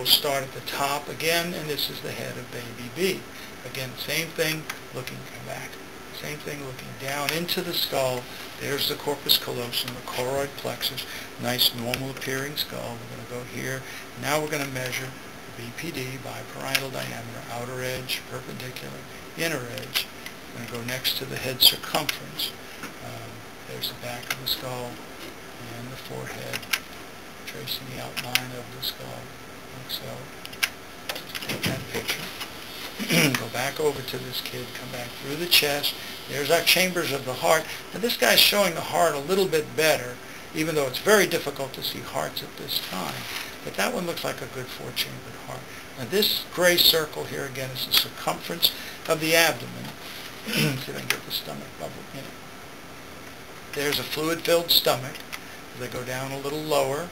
We'll start at the top again, and this is the head of baby B. Again, same thing, looking back. Same thing, looking down into the skull. There's the corpus callosum, the choroid plexus. Nice, normal appearing skull. We're going to go here. Now we're going to measure BPD, biparietal diameter, outer edge, perpendicular, inner edge. We're going to go next to the head circumference. There's the back of the skull and the forehead, tracing the outline of the skull, like so. Just take that picture. Go back over to this kid, come back through the chest. There's our chambers of the heart. Now this guy's showing the heart a little bit better, even though it's very difficult to see hearts at this time. But that one looks like a good four-chambered heart. Now this gray circle here again is the circumference of the abdomen. See if I can get the stomach bubble in it. There's a fluid-filled stomach. They go down a little lower.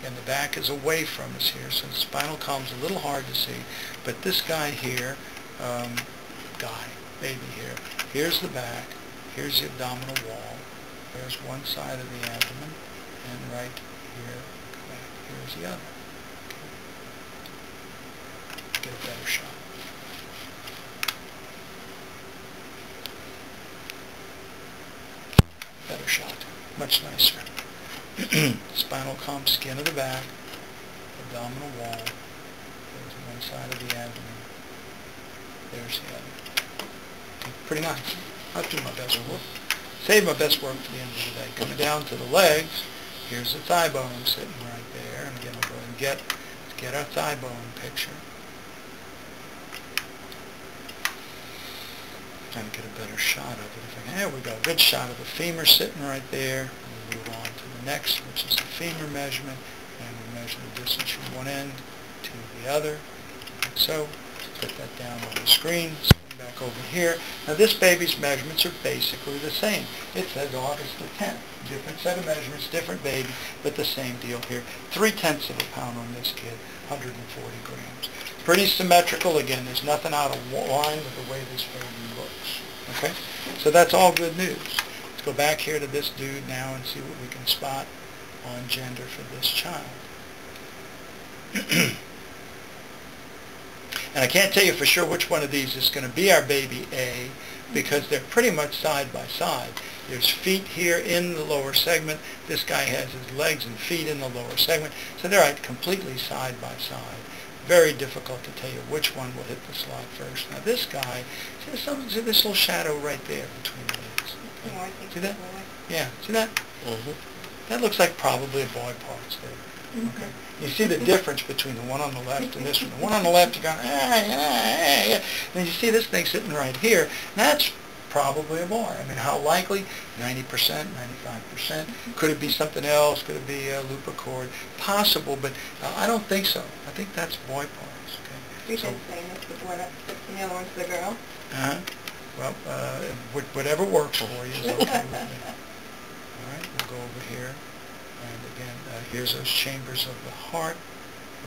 And the back is away from us here, so the spinal column's a little hard to see. But this guy here, baby here, here's the back, here's the abdominal wall, there's one side of the abdomen, and right here, back, here's the other. Okay. Get a better shot. Better shot, much nicer. Spinal column, skin of the back, abdominal wall, there's one side of the abdomen, there's the other. Okay, pretty nice. I'll do my best work. Save my best work for the end of the day. Coming down to the legs, here's the thigh bone sitting right there, and again we'll go and get our thigh bone picture. Trying to get a better shot of it. There we go. Good shot of the femur sitting right there. We'll move on to the next, which is the femur measurement, and we measure the distance from one end to the other. Like so. Put that down on the screen. Back over here. Now this baby's measurements are basically the same. It says August the 10th. Different set of measurements, different baby, but the same deal here. 3/10 of a pound on this kid, 140 grams. Pretty symmetrical. Again, there's nothing out of line with the way this baby looks. Okay? So that's all good news. Let's go back here to this dude now and see what we can spot on gender for this child. And I can't tell you for sure which one of these is going to be our baby A, because they're pretty much side by side. There's feet here in the lower segment. This guy has his legs and feet in the lower segment. So they're completely side by side. Very difficult to tell you which one will hit the slot first. Now this guy, see this little shadow right there between the legs. Okay. See that? Yeah, see that? Mm-hmm. That looks like probably a boy parts there. Okay. You see the difference between the one on the left and this one. The one on the left, you're going, yeah. And you see this thing sitting right here. And that's probably a boy. I mean, how likely? 90%, 95%. Could it be something else? Could it be a loop cord? Possible, but I don't think so. I think that's boy parts. Okay. You can say that's the boy, that's the other one's the girl. Well, whatever works for you is okay with me. All right, we'll go over here. And again, here's those chambers of the heart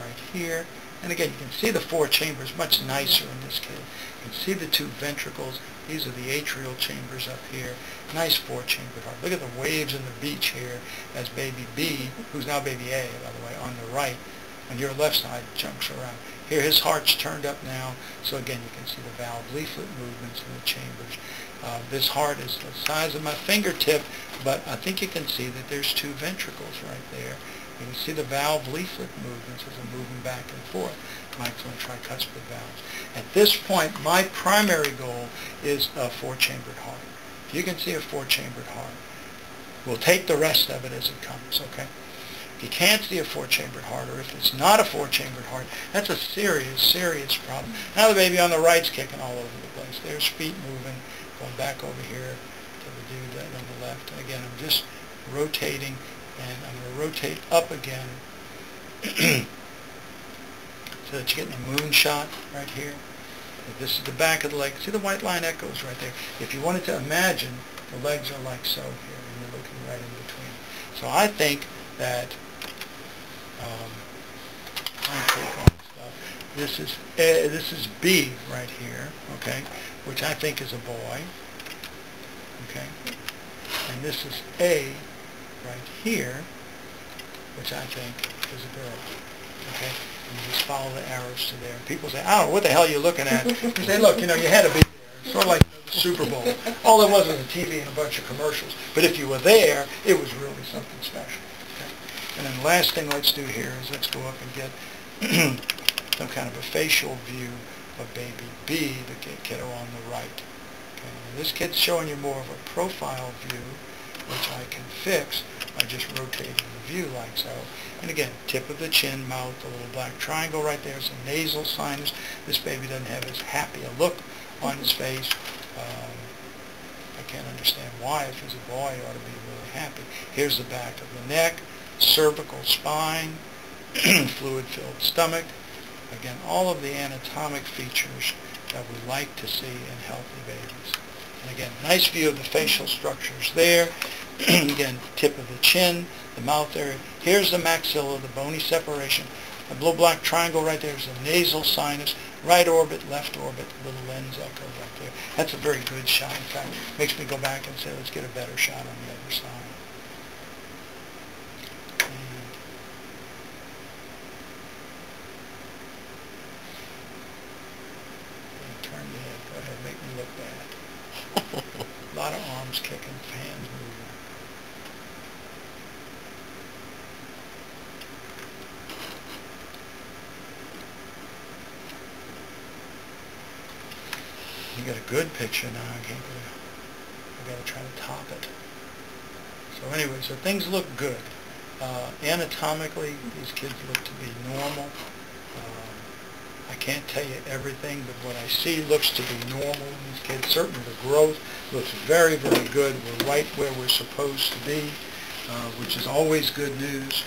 right here. And again, you can see the four chambers much nicer in this kid. You can see the two ventricles. These are the atrial chambers up here. Nice four-chambered heart. Look at the waves in the beach here as baby B, who's now baby A, by the way, on the right. On your left side, jumps around. Here, his heart's turned up now. So again, you can see the valve leaflet movements in the chambers. This heart is the size of my fingertip, but I think you can see that there's two ventricles right there. You can see the valve leaflet movements as they're moving back and forth. Mitral and tricuspid valves. At this point, my primary goal is a four-chambered heart. If you can see a four-chambered heart, we'll take the rest of it as it comes, okay? If you can't see a four-chambered heart, or if it's not a four-chambered heart, that's a serious, serious problem. Now the baby on the right's kicking all over the place. There's feet moving, going back over here to the dude on the left. And again, I'm just rotating, and I'm going to rotate up again so that you're getting a moon shot right here. This is the back of the leg. See the white line echoes right there. If you wanted to imagine, the legs are like so here, and you're looking right in between. So I think that this is B right here, okay, which I think is a boy, okay, and this is A right here, which I think is a girl. Okay? And you just follow the arrows to there. People say, I don't know, what the hell are you looking at? You say, look, you had to be there. It's sort of like the Super Bowl. All there was a TV and a bunch of commercials. But if you were there, it was really something special. Okay? And then the last thing let's do here is let's go up and get some kind of a facial view of baby B, the kiddo on the right. Okay? Now this kid's showing you more of a profile view, which I can fix by just rotating the view like so. And again, tip of the chin, mouth, a little black triangle right there is a nasal sinus. This baby doesn't have as happy a look on his face. I can't understand why. If he's a boy, he ought to be really happy. Here's the back of the neck, cervical spine, fluid-filled stomach. Again, all of the anatomic features that we like to see in healthy babies. And again, nice view of the facial structures there. Again, tip of the chin, the mouth area. Here's the maxilla, the bony separation. A little black triangle right there is the nasal sinus. Right orbit, left orbit, little lens echo right there. That's a very good shot. In fact, it makes me go back and say, let's get a better shot on the other side. And turn the head. Go ahead, make me look bad. A lot of arms kicking, hands moving. You got a good picture now. I got to try to top it. So anyway, so things look good. Anatomically, these kids look to be normal. I can't tell you everything, but what I see looks to be normal in these kids. Certainly the growth looks very, very good. We're right where we're supposed to be, which is always good news.